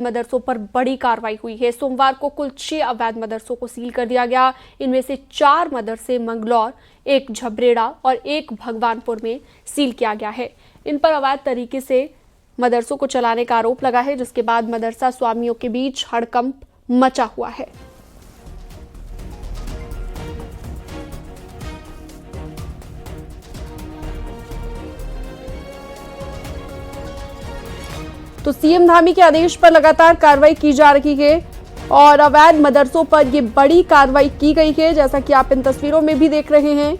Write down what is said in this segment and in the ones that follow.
मदरसों पर बड़ी कार्रवाई हुई है। सोमवार को कुल 6 अवैध मदरसों को सील कर दिया गया। इनमें से 4 मदरसे मंगलौर, 1 झबरेड़ा और 1 भगवानपुर में सील किया गया है। इन पर अवैध तरीके से मदरसों को चलाने का आरोप लगा है, जिसके बाद मदरसा स्वामियों के बीच हड़कंप मचा हुआ है। तो सीएम धामी के आदेश पर लगातार कार्रवाई की जा रही है और अवैध मदरसों पर ये बड़ी कार्रवाई की गई है। जैसा कि आप इन तस्वीरों में भी देख रहे हैं,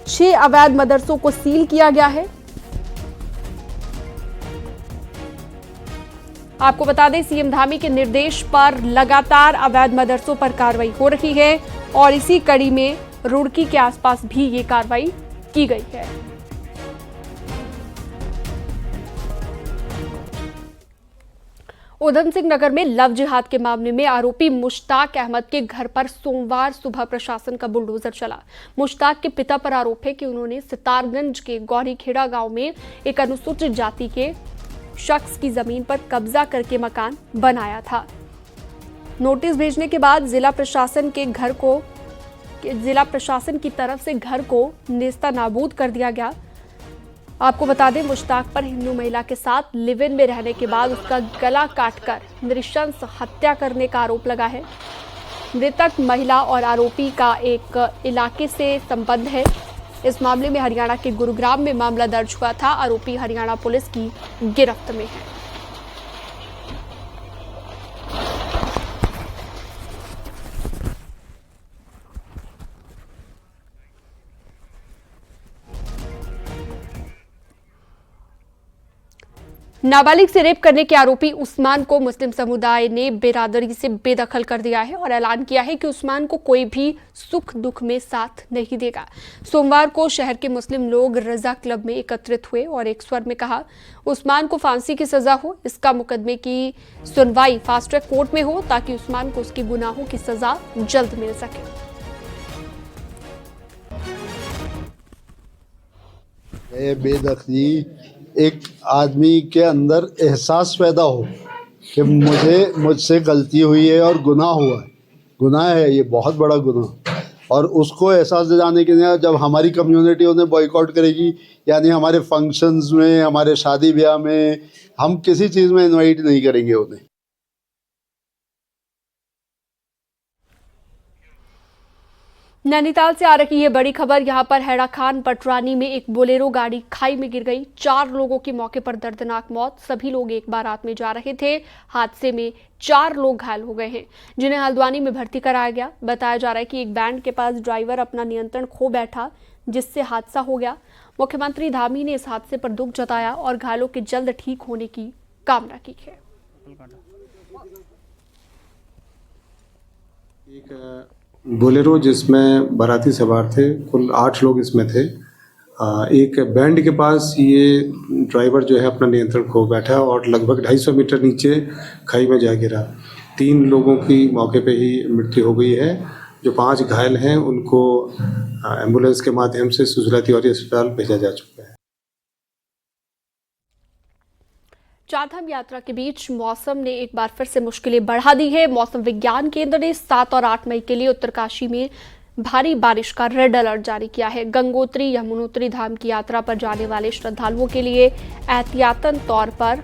6 अवैध मदरसों को सील किया गया है। आपको बता दें, सीएम धामी के निर्देश पर लगातार अवैध मदरसों पर कार्रवाई हो रही है और इसी कड़ी में रुड़की के आसपास भी ये कार्रवाई की गई है। उधम सिंह नगर में लव जिहाद के मामले में आरोपी मुश्ताक अहमद के घर पर सोमवार सुबह प्रशासन का बुलडोजर चला। मुश्ताक के पिता पर आरोप है कि उन्होंने सितारगंज के गौरीखेड़ा गांव में एक अनुसूचित जाति के शख्स की जमीन पर कब्जा करके मकान बनाया था। नोटिस भेजने के बाद जिला प्रशासन की तरफ से घर को नेस्तनाबूद कर दिया गया। आपको बता दें, मुश्ताक पर हिंदू महिला के साथ लिव इन में रहने के बाद उसका गला काटकर नृशंस हत्या करने का आरोप लगा है। मृतक महिला और आरोपी का एक इलाके से संबंध है। इस मामले में हरियाणा के गुरुग्राम में मामला दर्ज हुआ था। आरोपी हरियाणा पुलिस की गिरफ्त में है। नाबालिग से रेप करने के आरोपी उस्मान को मुस्लिम समुदाय ने बिरादरी से बेदखल कर दिया है और ऐलान किया है कि उस्मान को कोई भी सुख दुख में साथ नहीं देगा। सोमवार को शहर के मुस्लिम लोग रजा क्लब में एकत्रित हुए और एक स्वर में कहा, उस्मान को फांसी की सजा हो, इसका मुकदमे की सुनवाई फास्ट ट्रैक कोर्ट में हो ताकि उस्मान को उसके गुनाहों की सजा जल्द मिल सके। बेदखली एक आदमी के अंदर एहसास पैदा हो कि मुझसे गलती हुई है और गुनाह हुआ है, गुनाह है, ये बहुत बड़ा गुनाह, और उसको एहसास दिलाने के लिए जब हमारी कम्युनिटी उन्हें बॉयकॉट करेगी, यानी हमारे फंक्शंस में, हमारे शादी ब्याह में हम किसी चीज़ में इनवाइट नहीं करेंगे उन्हें। नैनीताल से आ रही है बड़ी खबर। यहां पर हैड़ा खान पटरानी में एक बोलेरो गाड़ी खाई में गिर गई। 4 लोगों की मौके पर दर्दनाक मौत। सभी लोग एक बारात में जा रहे थे। हादसे में 4 लोग घायल हो गए हैं, जिन्हें हल्द्वानी में भर्ती कराया गया। बताया जा रहा है कि एक बैंड के पास ड्राइवर अपना नियंत्रण खो बैठा, जिससे हादसा हो गया। मुख्यमंत्री धामी ने इस हादसे पर दुख जताया और घायलों के जल्द ठीक होने की कामना की है। बोलेरो जिसमें बाराती सवार थे, कुल 8 लोग इसमें थे। एक बैंड के पास ये ड्राइवर जो है अपना नियंत्रण खो बैठा और लगभग 250 मीटर नीचे खाई में जा गिरा। 3 लोगों की मौके पे ही मृत्यु हो गई है। जो 5 घायल हैं उनको एम्बुलेंस के माध्यम से सुजला तिवारी अस्पताल भेजा जा चुका है। चारधाम यात्रा के बीच मौसम ने एक बार फिर से मुश्किलें बढ़ा दी है। मौसम विज्ञान केंद्र ने 7 और 8 मई के लिए उत्तरकाशी में भारी बारिश का रेड अलर्ट जारी किया है। गंगोत्री यमुनोत्री धाम की यात्रा पर जाने वाले श्रद्धालुओं के लिए एहतियातन तौर पर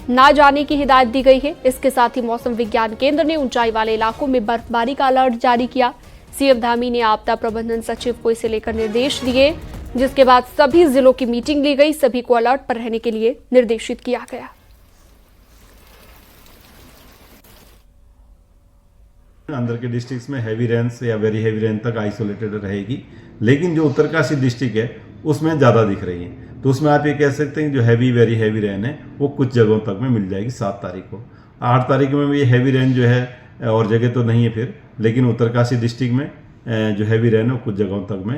ना जाने की हिदायत दी गई है। इसके साथ ही मौसम विज्ञान केंद्र ने ऊंचाई वाले इलाकों में बर्फबारी का अलर्ट जारी किया। सीएम धामी ने आपदा प्रबंधन सचिव को इसे लेकर निर्देश दिए, जिसके बाद सभी जिलों की मीटिंग ली गई। सभी को अलर्ट पर रहने के लिए निर्देशित किया गया। अंदर के डिस्ट्रिक्ट्स में हैवी रेन या वेरी हैवी रेन तक आइसोलेटेड रहेगी, लेकिन जो उत्तरकाशी डिस्ट्रिक्ट है उसमें ज़्यादा दिख रही है। तो उसमें आप ये कह सकते हैं जो हैवी वेरी हैवी रेन है वो कुछ जगहों तक में मिल जाएगी 7 तारीख को। 8 तारीख में भी हैवी रेन जो है और जगह तो नहीं है फिर, लेकिन उत्तरकाशी डिस्ट्रिक्ट में जो हैवी रेन है वो कुछ जगहों तक में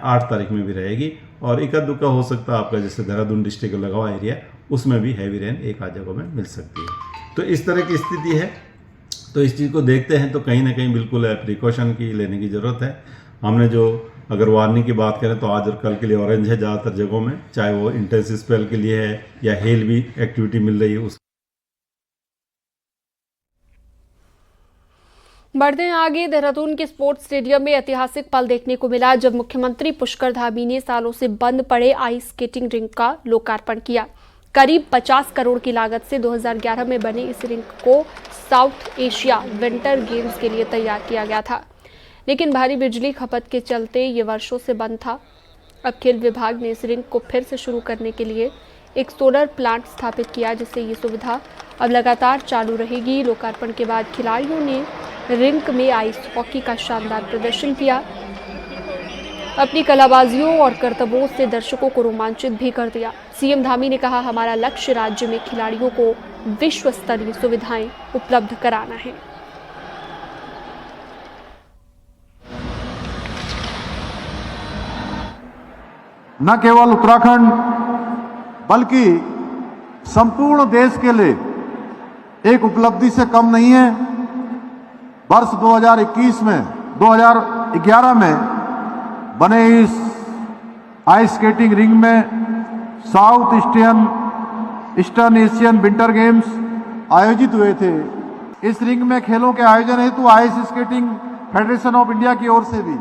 8 तारीख में भी रहेगी। और इक्का दुक्का हो सकता है आपका, जैसे देहरादून डिस्ट्रिक्ट लगा हुआ एरिया, उसमें भी हैवी रेन एक आध जगहों में मिल सकती है। तो इस तरह की स्थिति है। तो इस चीज़ को देखते हैं तो कहीं ना कहीं बिल्कुल प्रिकॉशन की लेने की ज़रूरत है। हमने जो अगर वार्निंग की बात करें तो आज और कल के लिए ऑरेंज है ज़्यादातर जगहों में, चाहे वो इंटेंस स्पेल के लिए है या हेल भी एक्टिविटी मिल रही है उस। बढ़ते हैं आगे। देहरादून के स्पोर्ट्स स्टेडियम में ऐतिहासिक पल देखने को मिला जब मुख्यमंत्री पुष्कर धामी ने सालों से बंद पड़े आइस स्केटिंग रिंक का लोकार्पण किया। करीब 50 करोड़ की लागत से 2011 में बने इस रिंक को साउथ एशिया विंटर गेम्स के लिए तैयार किया गया था, लेकिन भारी बिजली खपत के चलते ये वर्षों से बंद था। अब खेल विभाग ने इस रिंक को फिर से शुरू करने के लिए एक सोलर प्लांट स्थापित किया, जिससे ये सुविधा अब लगातार चालू रहेगी। लोकार्पण के बाद खिलाड़ियों ने रिंक में आइस हॉकी का शानदार प्रदर्शन किया। अपनी कलाबाजियों और करतबों से दर्शकों को रोमांचित भी कर दिया। सीएम धामी ने कहा, हमारा लक्ष्य राज्य में खिलाड़ियों को विश्व स्तरीय सुविधाएं उपलब्ध कराना है। न केवल उत्तराखंड बल्कि संपूर्ण देश के लिए एक उपलब्धि से कम नहीं है। वर्ष 2011 में बने इस आइस स्केटिंग रिंग में south eastern Asian winter games आयोजित हुए थे। इस रिंग में खेलों के आयोजन हेतु ice skating federation of India की ओर से भी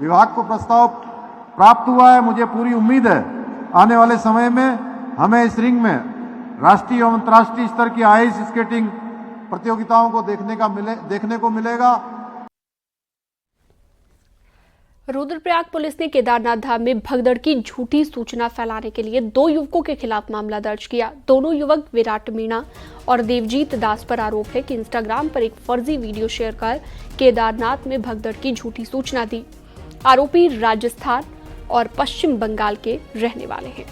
विभाग को प्रस्ताव प्राप्त हुआ है। मुझे पूरी उम्मीद है आने वाले समय में हमें इस रिंग में राष्ट्रीय एवं अंतर्राष्ट्रीय स्तर की आइस स्केटिंग प्रतियोगिताओं को देखने को मिलेगा। रुद्रप्रयाग पुलिस ने केदारनाथ धाम में भगदड़ की झूठी सूचना फैलाने के लिए 2 युवकों के खिलाफ मामला दर्ज किया। दोनों युवक विराट मीणा और देवजीत दास पर आरोप है कि इंस्टाग्राम पर एक फर्जी वीडियो शेयर कर केदारनाथ में भगदड़ की झूठी सूचना दी। आरोपी राजस्थान और पश्चिम बंगाल के रहने वाले हैं।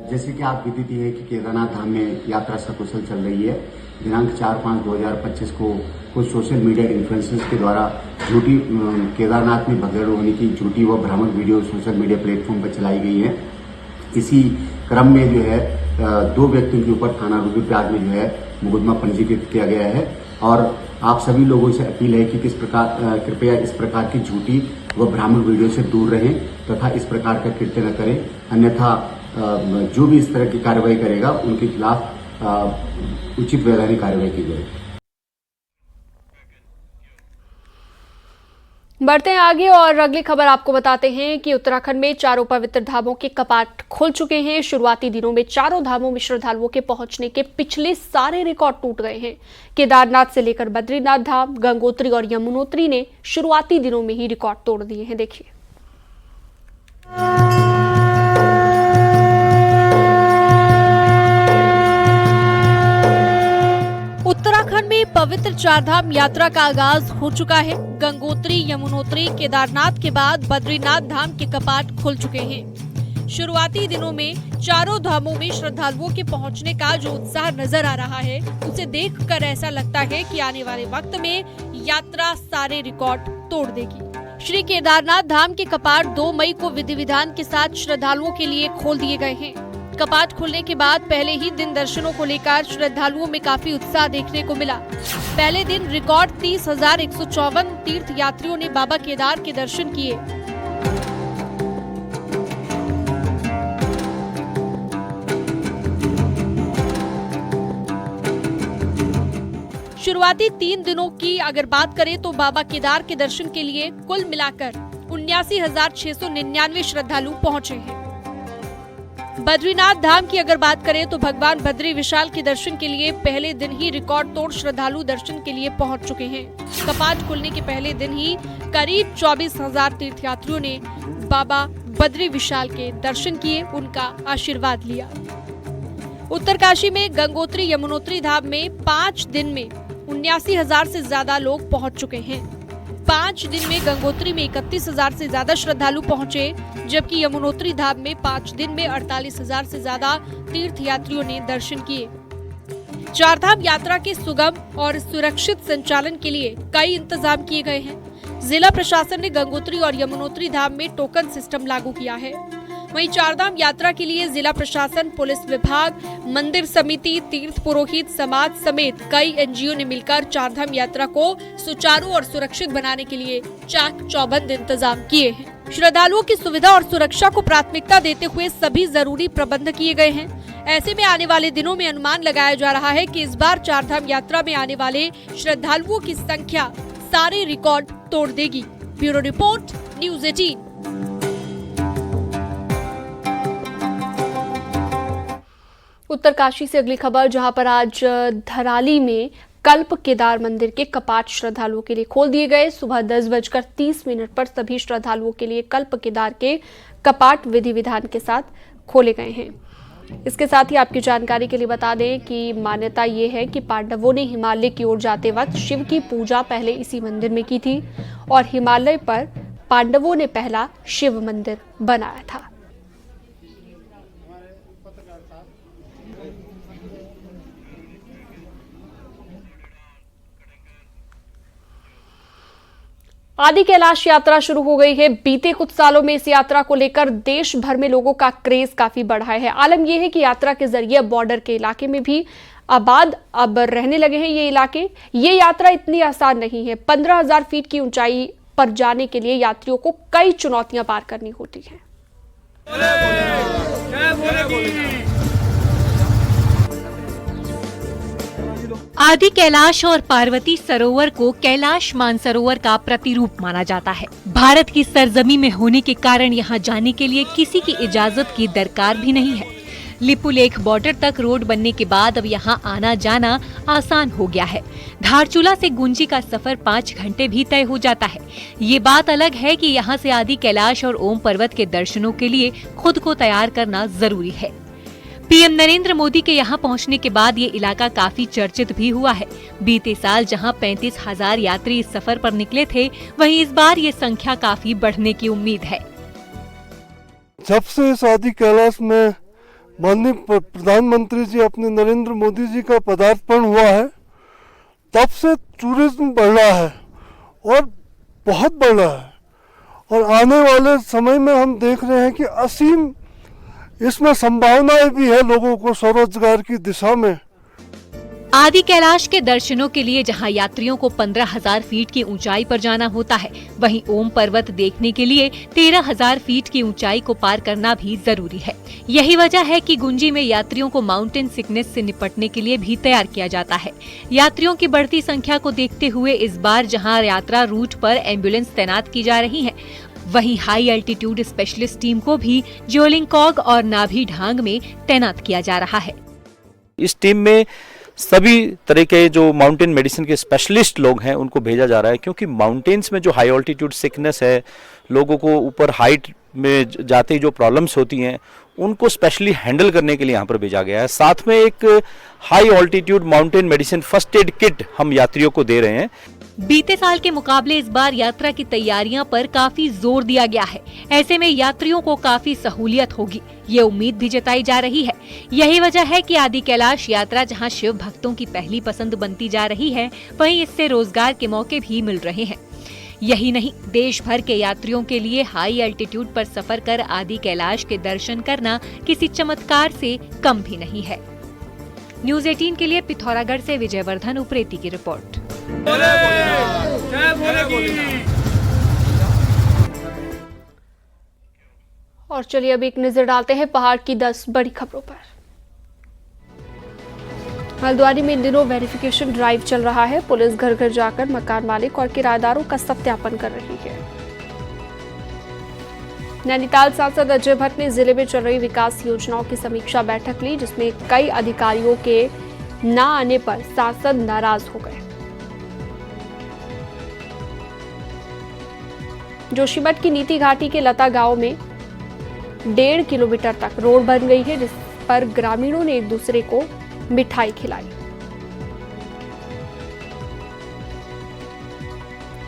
जैसे कि आप विदित है कि केदारनाथ धाम में यात्रा सकुशल चल रही है। दिनांक 4/5/2025 को कुछ सोशल मीडिया इन्फ्लुएंसर्स के द्वारा झूठी केदारनाथ में भगदड़ होने की झूठी व भ्रामक वीडियो सोशल मीडिया प्लेटफॉर्म पर चलाई गई है। इसी क्रम में जो है 2 व्यक्तियों के ऊपर थाना रुद्रप्रयाग में जो है मुकदमा पंजीकृत किया गया है। और आप सभी लोगों से अपील है कि कृपया इस प्रकार की झूठी व भ्रामक वीडियो से दूर रहें तथा इस प्रकार का कृत्य न करें, अन्यथा जो भी इस तरह की कार्रवाई करेगा उनके खिलाफ उचित वैधानिक कार्रवाई की जाएगी। बढ़ते हैं आगे और अगली खबर आपको बताते हैं कि उत्तराखंड में चारों पवित्र धामों के कपाट खुल चुके हैं। शुरुआती दिनों में चारों धामों में श्रद्धालुओं के पहुंचने के पिछले सारे रिकॉर्ड टूट गए हैं। केदारनाथ से लेकर बद्रीनाथ धाम, गंगोत्री और यमुनोत्री ने शुरुआती दिनों में ही रिकॉर्ड तोड़ दिए हैं। देखिए, उत्तराखंड में पवित्र चारधाम यात्रा का आगाज हो चुका है। गंगोत्री, यमुनोत्री, केदारनाथ के बाद बद्रीनाथ धाम के कपाट खुल चुके हैं। शुरुआती दिनों में चारों धामों में श्रद्धालुओं के पहुंचने का जो उत्साह नजर आ रहा है, उसे देखकर ऐसा लगता है कि आने वाले वक्त में यात्रा सारे रिकॉर्ड तोड़ देगी। श्री केदारनाथ धाम के कपाट 2 मई को विधि विधान के साथ श्रद्धालुओं के लिए खोल दिए गए हैं। कपाट खुलने के बाद पहले ही दिन दर्शनों को लेकर श्रद्धालुओं में काफी उत्साह देखने को मिला। पहले दिन रिकॉर्ड 30,154 तीर्थ यात्रियों ने बाबा केदार के दर्शन किए। शुरुआती 3 दिनों की अगर बात करें तो बाबा केदार के दर्शन के लिए कुल मिलाकर 79,699 श्रद्धालु पहुंचे हैं। बद्रीनाथ धाम की अगर बात करें तो भगवान बद्री विशाल के दर्शन के लिए पहले दिन ही रिकॉर्ड तोड़ श्रद्धालु दर्शन के लिए पहुंच चुके हैं। कपाट खुलने के पहले दिन ही करीब 24,000 तीर्थयात्रियों ने बाबा बद्री विशाल के दर्शन किए, उनका आशीर्वाद लिया। उत्तरकाशी में गंगोत्री, यमुनोत्री धाम में 5 दिन में 79,000 से ज्यादा लोग पहुंच चुके हैं। 5 दिन में गंगोत्री में 31,000 से ज्यादा श्रद्धालु पहुंचे, जबकि यमुनोत्री धाम में 5 दिन में 48,000 से ज्यादा तीर्थयात्रियों ने दर्शन किए। चारधाम यात्रा के सुगम और सुरक्षित संचालन के लिए कई इंतजाम किए गए हैं। जिला प्रशासन ने गंगोत्री और यमुनोत्री धाम में टोकन सिस्टम लागू किया है। वहीं चारधाम यात्रा के लिए जिला प्रशासन, पुलिस विभाग, मंदिर समिति, तीर्थ पुरोहित समाज समेत कई एनजीओ ने मिलकर चारधाम यात्रा को सुचारू और सुरक्षित बनाने के लिए चाक चौबंद इंतजाम किए हैं। श्रद्धालुओं की सुविधा और सुरक्षा को प्राथमिकता देते हुए सभी जरूरी प्रबंध किए गए हैं। ऐसे में आने वाले दिनों में अनुमान लगाया जा रहा है कि इस बार चारधाम यात्रा में आने वाले श्रद्धालुओं की संख्या सारे रिकॉर्ड तोड़ देगी। Bureau report, news 18। उत्तरकाशी से अगली खबर, जहां पर आज धराली में कल्प केदार मंदिर के कपाट श्रद्धालुओं के लिए खोल दिए गए। सुबह 10:30 पर सभी श्रद्धालुओं के लिए कल्प केदार के कपाट विधि विधान के साथ खोले गए हैं। इसके साथ ही आपकी जानकारी के लिए बता दें कि मान्यता ये है कि पांडवों ने हिमालय की ओर जाते वक्त शिव की पूजा पहले इसी मंदिर में की थी और हिमालय पर पांडवों ने पहला शिव मंदिर बनाया था। आदि कैलाश यात्रा शुरू हो गई है। बीते कुछ सालों में इस यात्रा को लेकर देश भर में लोगों का क्रेज काफी बढ़ा है। आलम यह है कि यात्रा के जरिए बॉर्डर के इलाके में भी आबाद अब रहने लगे हैं ये इलाके। ये यात्रा इतनी आसान नहीं है। 15,000 फीट की ऊंचाई पर जाने के लिए यात्रियों को कई चुनौतियां पार करनी होती हैं। आदि कैलाश और पार्वती सरोवर को कैलाश मानसरोवर का प्रतिरूप माना जाता है। भारत की सरजमी में होने के कारण यहाँ जाने के लिए किसी की इजाजत की दरकार भी नहीं है। लिपुलेख बॉर्डर तक रोड बनने के बाद अब यहाँ आना जाना आसान हो गया है। धारचूला से गुंजी का सफर 5 घंटे भी तय हो जाता है। ये बात अलग है कि यहाँ से आदि कैलाश और ओम पर्वत के दर्शनों के लिए खुद को तैयार करना जरूरी है। पीएम नरेंद्र मोदी के यहाँ पहुँचने के बाद ये इलाका काफी चर्चित भी हुआ है। बीते साल जहाँ 35,000 यात्री इस सफर पर निकले थे, वहीं इस बार ये संख्या काफी बढ़ने की उम्मीद है। जब से इस आदि कैलाश में माननीय प्रधानमंत्री जी अपने नरेंद्र मोदी जी का पदार्पण हुआ है, तब से टूरिज्म बढ़ रहा है और बहुत बढ़ रहा है। और आने वाले समय में हम देख रहे हैं कि असीम इसमें संभावनाएं भी है लोगों को स्वरोजगार की दिशा में। आदि कैलाश के दर्शनों के लिए जहां यात्रियों को 15,000 फीट की ऊंचाई पर जाना होता है, वहीं ओम पर्वत देखने के लिए 13,000 फीट की ऊंचाई को पार करना भी जरूरी है। यही वजह है कि गुंजी में यात्रियों को माउंटेन सिकनेस से निपटने के लिए भी तैयार किया जाता है। यात्रियों की बढ़ती संख्या को देखते हुए इस बार जहाँ यात्रा रूट पर एम्बुलेंस तैनात की जा रही है, वहीं हाई एल्टीट्यूड स्पेशलिस्ट टीम को भी ज्योलिंगकॉग और नाभी ढांग में तैनात किया जा रहा है। इस टीम में सभी तरह के जो माउंटेन मेडिसिन के स्पेशलिस्ट लोग हैं उनको भेजा जा रहा है, क्योंकि माउंटेन्स में जो हाई ऑल्टीट्यूड सिकनेस है, लोगों को ऊपर हाइट में जाते ही जो प्रॉब्लम्स होती हैं उनको स्पेशली हैंडल करने के लिए यहाँ पर भेजा गया है। साथ में एक high altitude mountain medicine first aid kit हम यात्रियों को दे रहे हैं। बीते साल के मुकाबले इस बार यात्रा की तैयारियां पर काफी जोर दिया गया है। ऐसे में यात्रियों को काफी सहूलियत होगी, ये उम्मीद भी जताई जा रही है। यही वजह है कि आदि कैलाश यात्रा जहां शिव भक्तों की पहली पसंद बनती जा रही है, वहीं इससे रोजगार के मौके भी मिल रहे हैं। यही नहीं, देश भर के यात्रियों के लिए हाई एल्टीट्यूड पर सफर कर आदि कैलाश के दर्शन करना किसी चमत्कार से कम भी नहीं है। न्यूज़ 18 के लिए पिथौरागढ़ से विजयवर्धन उप्रेती की रिपोर्ट। और चलिए अब एक नजर डालते हैं पहाड़ की 10 बड़ी खबरों पर। हल्द्वानी में इन दिनों वेरिफिकेशन ड्राइव चल रहा है। पुलिस घर घर जाकर मकान मालिक और किराएदारों का सत्यापन कर रही है। नैनीताल सांसद अजय भट्ट ने जिले में चल रही विकास योजनाओं की समीक्षा बैठक ली, जिसमें कई अधिकारियों के न आने पर सांसद नाराज हो गए। जोशीमठ की नीति घाटी के लता गांव में 1.5 किलोमीटर तक रोड बन गई है, जिस पर ग्रामीणों ने एक दूसरे को मिठाई खिलाई।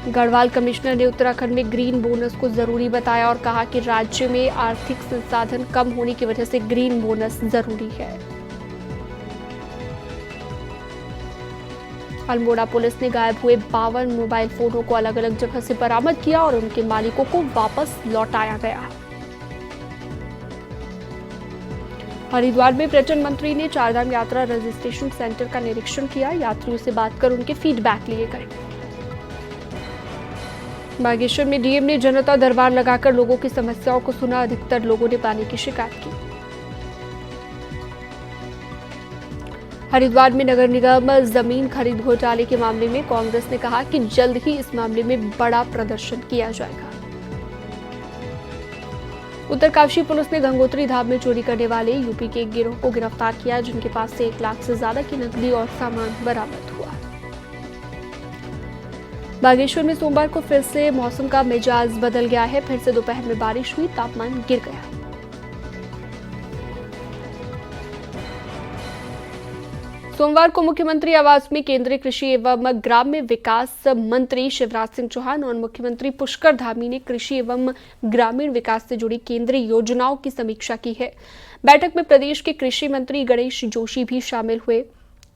गढ़वाल कमिश्नर ने उत्तराखंड में ग्रीन बोनस को जरूरी बताया और कहा कि राज्य में आर्थिक संसाधन कम होने की वजह से ग्रीन बोनस जरूरी है। अल्मोड़ा पुलिस ने गायब हुए 52 मोबाइल फोनों को अलग अलग जगह से बरामद किया और उनके मालिकों को वापस लौटाया गया। हरिद्वार में पर्यटन मंत्री ने चारधाम यात्रा रजिस्ट्रेशन सेंटर का निरीक्षण किया। यात्रियों से बात कर उनके फीडबैक लिए गए। बागेश्वर में डीएम ने जनता दरबार लगाकर लोगों की समस्याओं को सुना। अधिकतर लोगों ने पानी की शिकायत की। हरिद्वार में नगर निगम जमीन खरीद घोटाले के मामले में कांग्रेस ने कहा कि जल्द ही इस मामले में बड़ा प्रदर्शन किया जाएगा। उत्तरकाशी पुलिस ने गंगोत्री धाम में चोरी करने वाले यूपी के एक गिरोह को गिरफ्तार किया, जिनके पास से 1 लाख से ज्यादा की नकदी और सामान बरामद हुआ। बागेश्वर में सोमवार को फिर से मौसम का मिजाज बदल गया है। फिर से दोपहर में बारिश हुई, तापमान गिर गया। सोमवार को मुख्यमंत्री आवास में केंद्रीय कृषि एवं ग्राम्य विकास मंत्री शिवराज सिंह चौहान और मुख्यमंत्री पुष्कर धामी ने कृषि एवं ग्रामीण विकास से जुड़ी केंद्रीय योजनाओं की समीक्षा की है। बैठक में प्रदेश के कृषि मंत्री गणेश जोशी भी शामिल हुए।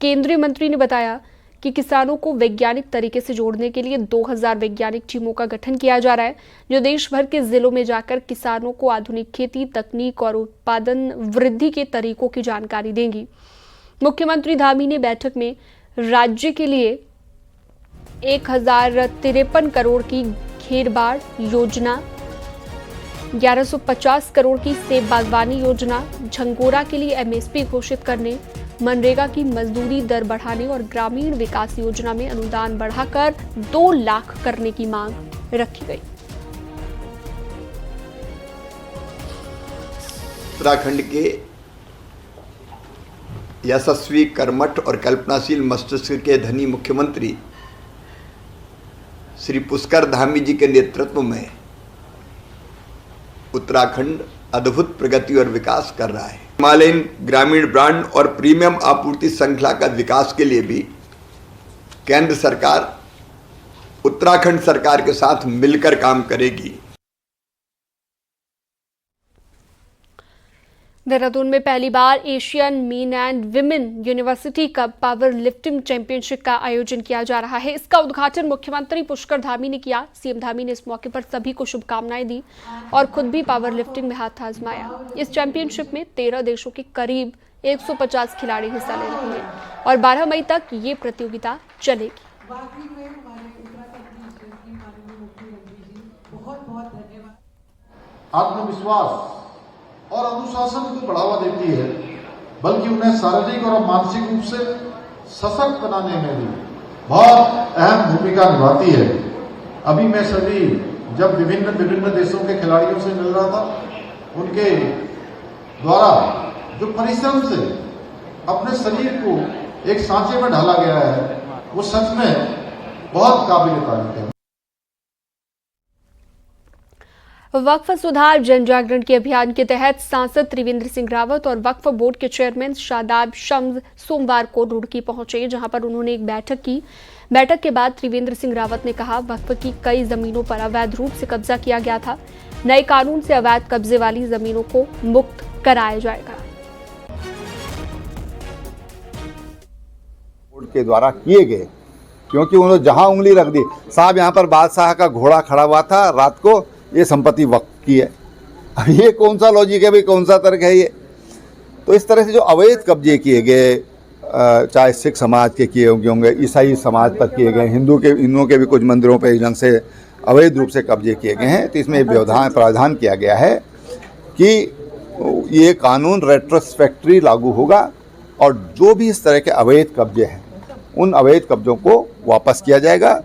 केंद्रीय मंत्री ने बताया कि किसानों को वैज्ञानिक तरीके से जोड़ने के लिए 2000 वैज्ञानिक टीमों का गठन किया जा रहा है, जो देश भर के जिलों में जाकर किसानों को आधुनिक खेती तकनीक और उत्पादन वृद्धि के तरीकों की जानकारी देंगी। मुख्यमंत्री धामी ने बैठक में राज्य के लिए 1053 करोड़ की घेरबाड़ योजना, 1150 करोड़ की सेब बागवानी योजना, झंगोरा के लिए एमएसपी घोषित करने, मनरेगा की मजदूरी दर बढ़ाने और ग्रामीण विकास योजना में अनुदान बढ़ाकर 2 लाख करने की मांग रखी गई। उत्तराखंड के यशस्वी, कर्मठ और कल्पनाशील मस्तिष्क के धनी मुख्यमंत्री श्री पुष्कर धामी जी के नेतृत्व में उत्तराखंड अद्भुत प्रगति और विकास कर रहा है। हिमालयन ग्रामीण ब्रांड और प्रीमियम आपूर्ति श्रृंखला का विकास के लिए भी केंद्र सरकार उत्तराखंड सरकार के साथ मिलकर काम करेगी। देहरादून में पहली बार Asian men and women university cup power lifting championship का आयोजन किया जा रहा है। इसका उद्घाटन मुख्यमंत्री पुष्कर धामी ने किया। सीएम धामी ने इस मौके पर सभी को शुभकामनाएं दी और खुद भी पावर लिफ्टिंग में हाथ आजमाया। इस चैंपियनशिप में 13 देशों के करीब 150 खिलाड़ी हिस्सा ले रहे हैं और 12 मई तक ये प्रतियोगिता चलेगी। आत्मविश्वास और अनुशासन को बढ़ावा देती है, बल्कि उन्हें शारीरिक और मानसिक रूप से सशक्त बनाने में भी बहुत अहम भूमिका निभाती है। अभी मैं सभी जब विभिन्न देशों के खिलाड़ियों से मिल रहा था, उनके द्वारा जो परिश्रम से अपने शरीर को एक सांचे में ढाला गया है, वो सच में बहुत काबिल तारीफ है। वक्फ सुधार जन जागरण के अभियान के तहत सांसद त्रिवेंद्र सिंह रावत और वक्फ बोर्ड के चेयरमैन शादाब शम्स सोमवार को रुड़की पहुंचे, जहां पर उन्होंने एक बैठक की। बैठक के बाद त्रिवेंद्र सिंह रावत ने कहा, वक्फ की कई जमीनों पर अवैध रूप से कब्जा किया गया था। नए कानून से अवैध कब्जे वाली जमीनों को मुक्त कराया जाएगा। बोर्ड के द्वारा किए गए, क्योंकि उन्होंने जहां उंगली रख दी, साहब यहाँ पर बादशाह का घोड़ा खड़ा हुआ था, रात को ये संपत्ति वक्फ की है। अब ये कौन सा लॉजिक है भाई, कौन सा तर्क है ये? तो इस तरह से जो अवैध कब्जे किए गए, चाहे सिख समाज के किए होंगे, ईसाई समाज पर किए गए, हिंदुओं के भी कुछ मंदिरों पर इस ढंग से अवैध रूप से कब्जे किए गए हैं। तो इसमें प्रावधान किया गया है कि ये कानून रेट्रोस्पेक्टरी लागू होगा और जो भी इस तरह के अवैध कब्जे हैं, उन अवैध कब्जों को वापस किया जाएगा।